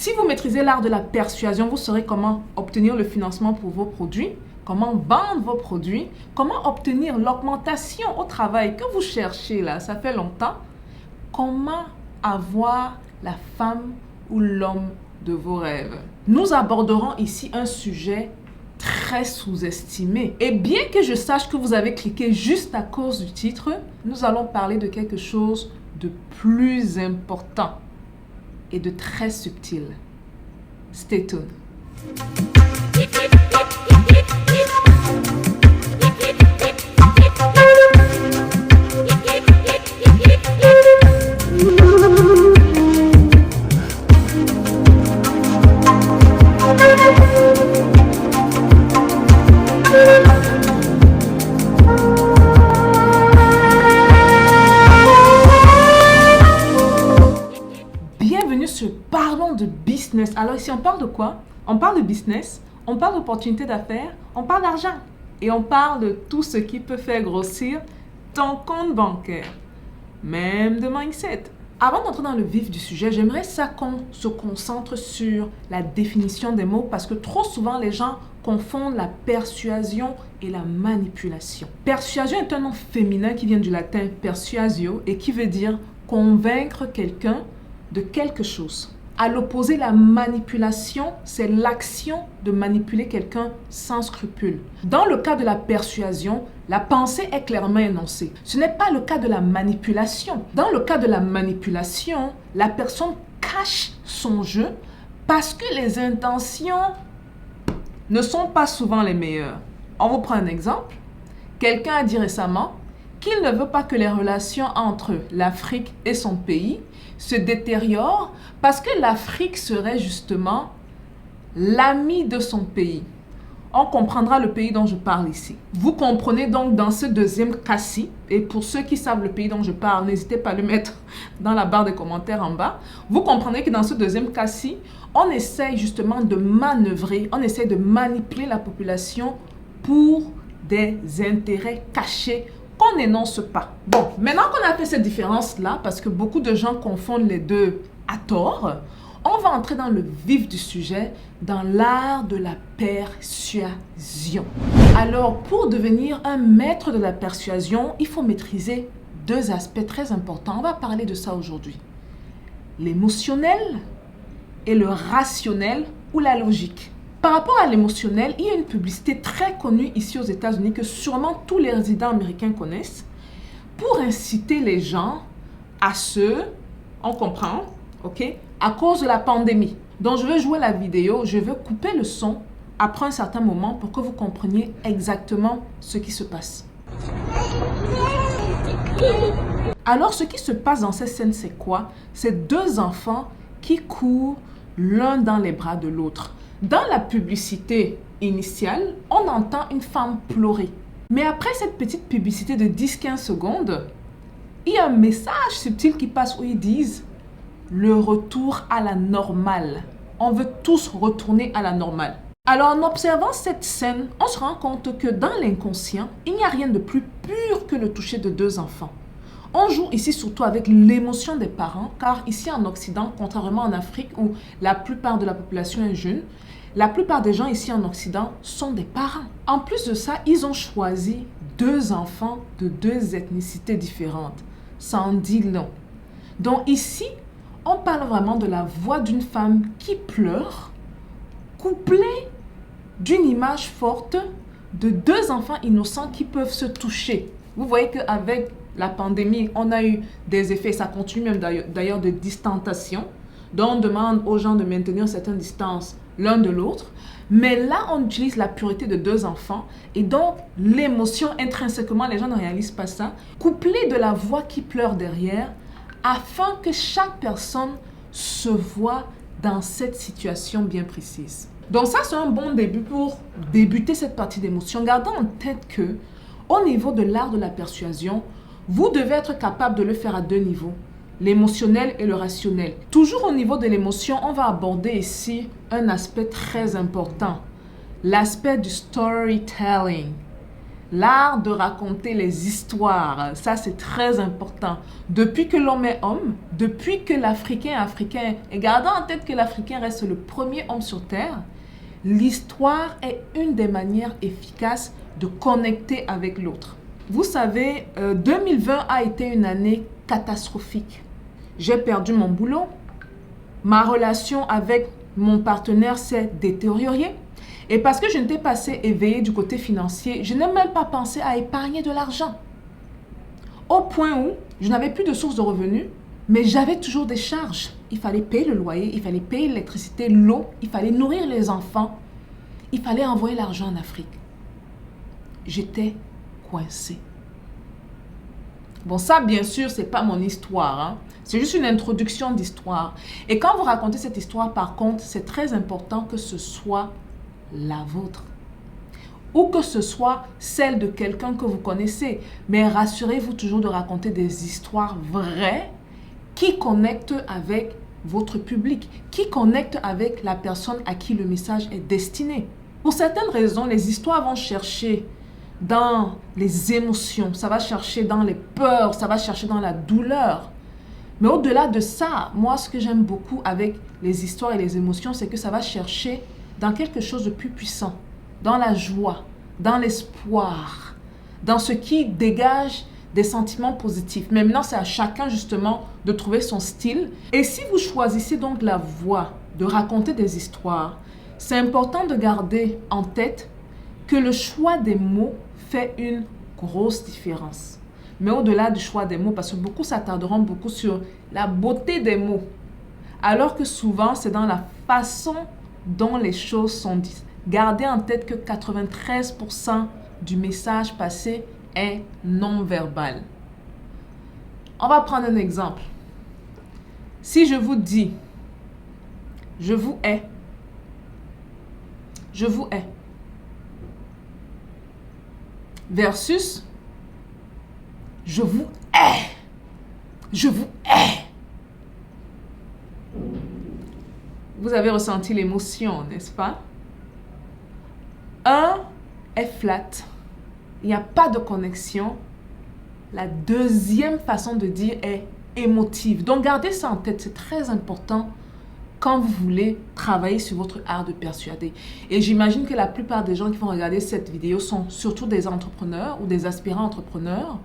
Si vous maîtrisez l'art de la persuasion, vous saurez comment obtenir le financement pour vos produits, comment vendre vos produits, comment obtenir l'augmentation au travail que vous cherchez là, ça fait longtemps, comment avoir la femme ou l'homme de vos rêves. Nous aborderons ici un sujet très sous-estimé. Et bien que je sache que vous avez cliqué juste à cause du titre, nous allons parler de quelque chose de plus important et de très subtil. Stay tuned. Parlons de business. Alors ici, on parle de quoi? On parle de business, on parle d'opportunités d'affaires, on parle d'argent et on parle de tout ce qui peut faire grossir ton compte bancaire, même de mindset. Avant d'entrer dans le vif du sujet, j'aimerais ça qu'on se concentre sur la définition des mots parce que trop souvent, les gens confondent la persuasion et la manipulation. Persuasion est un nom féminin qui vient du latin persuasio et qui veut dire convaincre quelqu'un de quelque chose. À l'opposé, la manipulation, c'est l'action de manipuler quelqu'un sans scrupule. Dans le cas de la persuasion, la pensée est clairement énoncée. Ce n'est pas le cas de la manipulation. Dans le cas de la manipulation, la personne cache son jeu parce que les intentions ne sont pas souvent les meilleures. On vous prend un exemple. Quelqu'un a dit récemment qu'il ne veut pas que les relations entre l'Afrique et son pays se détériorent parce que l'Afrique serait justement l'ami de son pays. On comprendra le pays dont je parle ici. Vous comprenez donc dans ce deuxième cas-ci, et pour ceux qui savent le pays dont je parle, n'hésitez pas à le mettre dans la barre de commentaires en bas. Vous comprenez que dans ce deuxième cas-ci, on essaye justement de manœuvrer, on essaye de manipuler la population pour des intérêts cachés qu'on n'énonce pas. Bon, maintenant qu'on a fait cette différence-là, parce que beaucoup de gens confondent les deux à tort, on va entrer dans le vif du sujet, dans l'art de la persuasion. Alors, pour devenir un maître de la persuasion, il faut maîtriser deux aspects très importants. On va parler de ça aujourd'hui. L'émotionnel et le rationnel ou la logique. Par rapport à l'émotionnel, il y a une publicité très connue ici aux États-Unis que sûrement tous les résidents américains connaissent pour inciter les gens à on comprend, ok, à cause de la pandémie. Donc, je vais jouer la vidéo, je vais couper le son après un certain moment pour que vous compreniez exactement ce qui se passe. Alors, ce qui se passe dans cette scène, c'est quoi? C'est deux enfants qui courent l'un dans les bras de l'autre. Dans la publicité initiale, on entend une femme pleurer. Mais après cette petite publicité de 10-15 secondes, il y a un message subtil qui passe où ils disent « Le retour à la normale ». On veut tous retourner à la normale. Alors en observant cette scène, on se rend compte que dans l'inconscient, il n'y a rien de plus pur que le toucher de deux enfants. On joue ici surtout avec l'émotion des parents, car ici en Occident, contrairement en Afrique où la plupart de la population est jeune, la plupart des gens ici en Occident sont des parents. En plus de ça, ils ont choisi deux enfants de deux ethnicités différentes. Ça en dit long. Donc ici, on parle vraiment de la voix d'une femme qui pleure, couplée d'une image forte de deux enfants innocents qui peuvent se toucher. Vous voyez qu'avec la pandémie, on a eu des effets, ça continue même d'ailleurs de distanciation. Donc on demande aux gens de maintenir certaines distances l'un de l'autre. Mais là, on utilise la pureté de deux enfants. Et donc, l'émotion intrinsèquement, les gens ne réalisent pas ça, couplée de la voix qui pleure derrière, afin que chaque personne se voit dans cette situation bien précise. Donc ça, c'est un bon début pour débuter cette partie d'émotion. Gardons en tête que, au niveau de l'art de la persuasion, vous devez être capable de le faire à deux niveaux, l'émotionnel et le rationnel. Toujours au niveau de l'émotion, on va aborder ici un aspect très important, l'aspect du storytelling. L'art de raconter les histoires, ça c'est très important. Depuis que l'homme est homme, depuis que l'Africain est Africain, et gardons en tête que l'Africain reste le premier homme sur Terre, l'histoire est une des manières efficaces de connecter avec l'autre. Vous savez, 2020 a été une année catastrophique. J'ai perdu mon boulot, ma relation avec mon partenaire s'est détériorée. Et parce que je n'étais pas assez éveillée du côté financier, je n'ai même pas pensé à épargner de l'argent. Au point où je n'avais plus de source de revenus, mais j'avais toujours des charges. Il fallait payer le loyer, il fallait payer l'électricité, l'eau, il fallait nourrir les enfants. Il fallait envoyer l'argent en Afrique. J'étais coincée. Bon, ça, bien sûr, ce n'est pas mon histoire, hein. C'est juste une introduction d'histoire. Et quand vous racontez cette histoire, par contre, c'est très important que ce soit la vôtre. Ou que ce soit celle de quelqu'un que vous connaissez. Mais rassurez-vous toujours de raconter des histoires vraies qui connectent avec votre public, qui connectent avec la personne à qui le message est destiné. Pour certaines raisons, les histoires vont chercher dans les émotions, ça va chercher dans les peurs, ça va chercher dans la douleur. Mais au-delà de ça, moi, ce que j'aime beaucoup avec les histoires et les émotions, c'est que ça va chercher dans quelque chose de plus puissant, dans la joie, dans l'espoir, dans ce qui dégage des sentiments positifs. Mais maintenant, c'est à chacun justement de trouver son style. Et si vous choisissez donc la voie de raconter des histoires, c'est important de garder en tête que le choix des mots fait une grosse différence. Mais au-delà du choix des mots, parce que beaucoup s'attarderont beaucoup sur la beauté des mots, alors que souvent, c'est dans la façon dont les choses sont dites. Gardez en tête que 93% du message passé est non-verbal. On va prendre un exemple. Si je vous dis « je vous hais »,« je vous hais » versus « je vous hais »,« je vous hais ». Vous avez ressenti l'émotion, n'est-ce pas? Un est flat. Il n'y a pas de connexion. La deuxième façon de dire est émotive. Donc, gardez ça en tête. C'est très important quand vous voulez travailler sur votre art de persuader. Et j'imagine que la plupart des gens qui vont regarder cette vidéo sont surtout des entrepreneurs ou des aspirants entrepreneurs.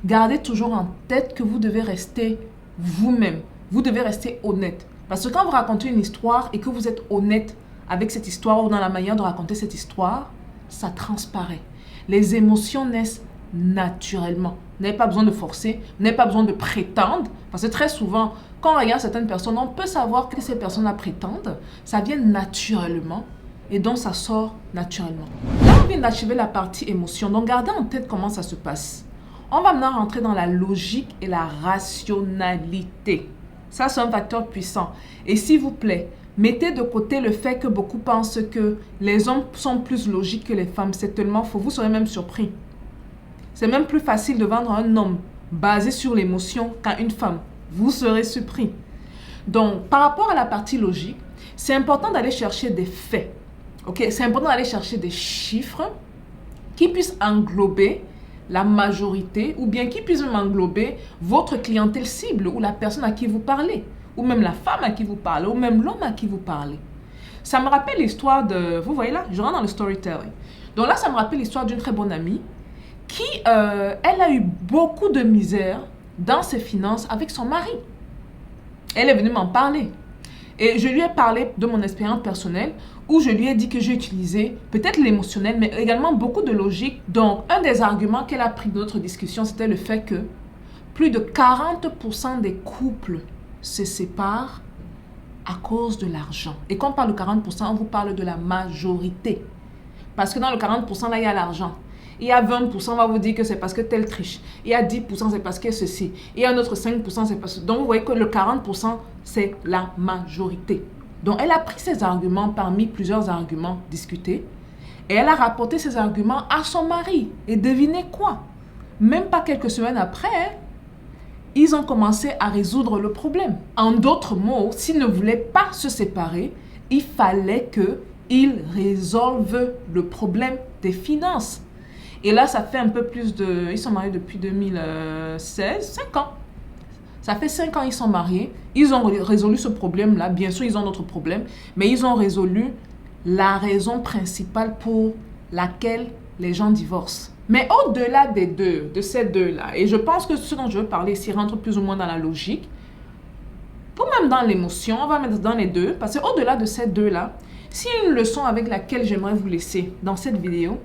Gardez toujours en tête que vous devez rester vous-même. Vous devez rester honnête. Parce que quand vous racontez une histoire et que vous êtes honnête avec cette histoire ou dans la manière de raconter cette histoire, ça transparaît. Les émotions naissent naturellement. Vous n'avez pas besoin de forcer, vous n'avez pas besoin de prétendre. Parce que très souvent, quand on regarde certaines personnes, on peut savoir que ces personnes-là prétendent. Ça vient naturellement et donc ça sort naturellement. Là, on vient d'achever la partie émotion. Donc, gardez en tête comment ça se passe. On va maintenant rentrer dans la logique et la rationalité. Ça, c'est un facteur puissant. Et s'il vous plaît, mettez de côté le fait que beaucoup pensent que les hommes sont plus logiques que les femmes. C'est tellement faux. Vous serez même surpris. C'est même plus facile de vendre un homme basé sur l'émotion qu'à une femme. Vous serez surpris. Donc, par rapport à la partie logique, c'est important d'aller chercher des faits. Okay? C'est important d'aller chercher des chiffres qui puissent englober la majorité ou bien qui puisse même englober votre clientèle cible ou la personne à qui vous parlez ou même la femme à qui vous parlez ou même l'homme à qui vous parlez. Ça me rappelle l'histoire de... Vous voyez là, je rentre dans le storytelling. Donc là, ça me rappelle l'histoire d'une très bonne amie qui, elle a eu beaucoup de misère dans ses finances avec son mari. Elle est venue m'en parler. Et je lui ai parlé de mon expérience personnelle où je lui ai dit que j'ai utilisé peut-être l'émotionnel, mais également beaucoup de logique. Donc, un des arguments qu'elle a pris de notre discussion, c'était le fait que plus de 40% des couples se séparent à cause de l'argent. Et quand on parle de 40%, on vous parle de la majorité. Parce que dans le 40%, là, il y a l'argent. Il y a 20%, on va vous dire que c'est parce que tel triche. Il y a 10%, c'est parce que ceci. Il y a un autre 5%, c'est parce que... Donc, vous voyez que le 40%, c'est la majorité. Donc, elle a pris ces arguments parmi plusieurs arguments discutés. Et elle a rapporté ces arguments à son mari. Et devinez quoi? Même pas quelques semaines après, ils ont commencé à résoudre le problème. En d'autres mots, s'ils ne voulaient pas se séparer, il fallait qu'ils résolvent le problème des finances. Et là, ça fait un peu plus de... Ils sont mariés depuis 2016, 5 ans. Ça fait 5 ans qu'ils sont mariés. Ils ont résolu ce problème-là. Bien sûr, ils ont d'autres problèmes. Mais ils ont résolu la raison principale pour laquelle les gens divorcent. Mais au-delà de ces deux-là, et je pense que ce dont je veux parler ici rentre plus ou moins dans la logique, ou même dans l'émotion, on va mettre dans les deux, parce qu'au-delà de ces deux-là, s'il y a une leçon avec laquelle j'aimerais vous laisser dans cette vidéo,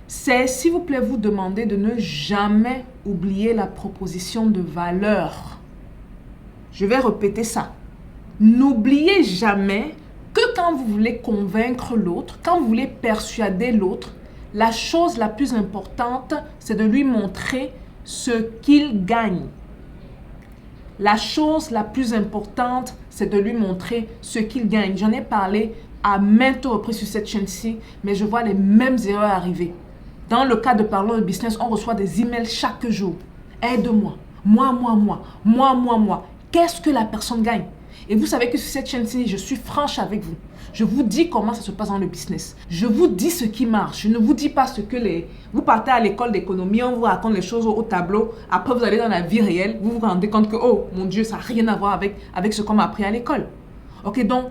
c'est, s'il vous plaît, vous demander de ne jamais oublier la proposition de valeur. Je vais répéter ça. N'oubliez jamais que quand vous voulez convaincre l'autre, quand vous voulez persuader l'autre, la chose la plus importante, c'est de lui montrer ce qu'il gagne. La chose la plus importante, c'est de lui montrer ce qu'il gagne. J'en ai parlé à maintes reprises sur cette chaîne-ci, mais je vois les mêmes erreurs arriver. Dans le cas de Parlons de Business, on reçoit des emails chaque jour. Aide-moi, moi. Qu'est-ce que la personne gagne? Et vous savez que sur cette chaîne-ci, je suis franche avec vous. Je vous dis comment ça se passe dans le business. Je vous dis ce qui marche. Je ne vous dis pas ce que les... Vous partez à l'école d'économie, on vous raconte les choses au tableau. Après, vous allez dans la vie réelle. Vous vous rendez compte que, oh mon Dieu, ça n'a rien à voir avec ce qu'on m'a appris à l'école. Ok, donc,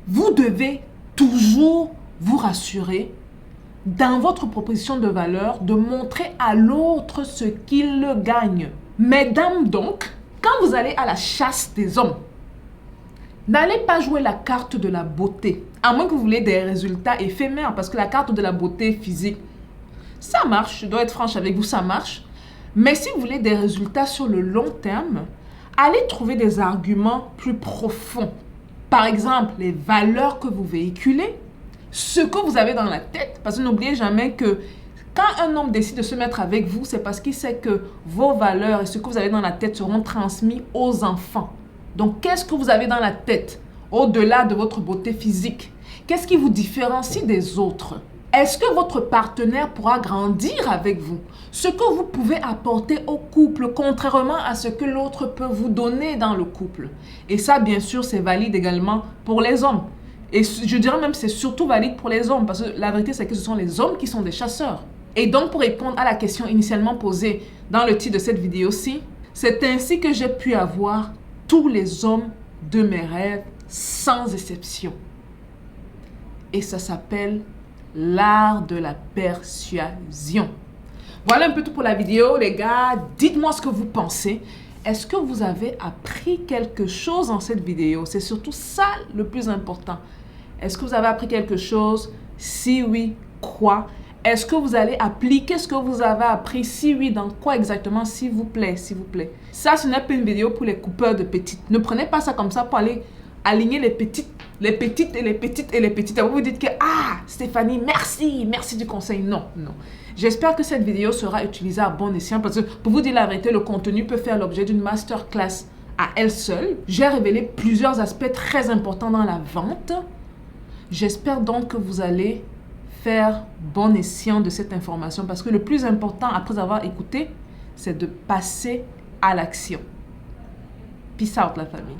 vous devez toujours vous rassurer dans votre proposition de valeur de montrer à l'autre ce qu'il gagne. Mesdames, donc, quand vous allez à la chasse des hommes, n'allez pas jouer la carte de la beauté, à moins que vous voulez des résultats éphémères, parce que la carte de la beauté physique, ça marche, je dois être franche avec vous, ça marche. Mais si vous voulez des résultats sur le long terme, allez trouver des arguments plus profonds. Par exemple, les valeurs que vous véhiculez, ce que vous avez dans la tête, parce que n'oubliez jamais que quand un homme décide de se mettre avec vous, c'est parce qu'il sait que vos valeurs et ce que vous avez dans la tête seront transmis aux enfants. Donc, qu'est-ce que vous avez dans la tête au-delà de votre beauté physique? Qu'est-ce qui vous différencie des autres? Est-ce que votre partenaire pourra grandir avec vous? Ce que vous pouvez apporter au couple, contrairement à ce que l'autre peut vous donner dans le couple. Et ça, bien sûr, c'est valide également pour les hommes. Et je dirais même que c'est surtout valide pour les hommes, parce que la vérité, c'est que ce sont les hommes qui sont des chasseurs. Et donc, pour répondre à la question initialement posée dans le titre de cette vidéo-ci, c'est ainsi que j'ai pu avoir tous les hommes de mes rêves, sans exception. Et ça s'appelle l'art de la persuasion. Voilà un peu tout pour la vidéo, les gars. Dites-moi ce que vous pensez. Est-ce que vous avez appris quelque chose dans cette vidéo? C'est surtout ça le plus important. Est-ce que vous avez appris quelque chose? Si oui, quoi? Est-ce que vous allez appliquer ce que vous avez appris? Si oui, dans quoi exactement? S'il vous plaît, s'il vous plaît. Ça, ce n'est pas une vidéo pour les coupeurs de petites. Ne prenez pas ça comme ça pour aller aligner les petites et les petites. Et vous vous dites que, ah, Stéphanie, merci du conseil. Non. J'espère que cette vidéo sera utilisée à bon escient parce que, pour vous dire la vérité, le contenu peut faire l'objet d'une masterclass à elle seule. J'ai révélé plusieurs aspects très importants dans la vente. J'espère donc que vous allez faire bon escient de cette information parce que le plus important après avoir écouté, c'est de passer à l'action. Peace out la famille.